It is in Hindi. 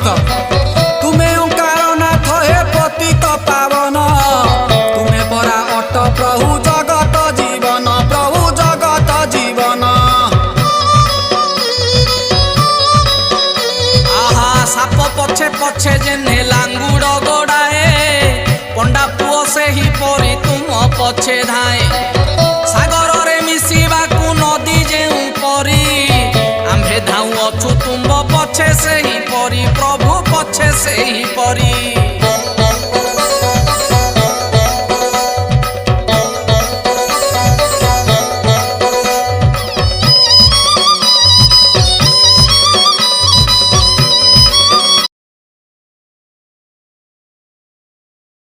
भक्त तुमे ओंकार नाथ हे पतित पावन तुमे परा अट प्रभु जगत जीवन प्रभु जगत जीवन। आहा साप पछे पछे जेने लांगुड़ गोड़ाए पंडा पुओ से ही परी तुम पछे धाए सागर रे मिसिबा को नदी जेउ परी आम्भे धाऊ अछु तुम पछे से ही परी प्रभु पछे से ही परी।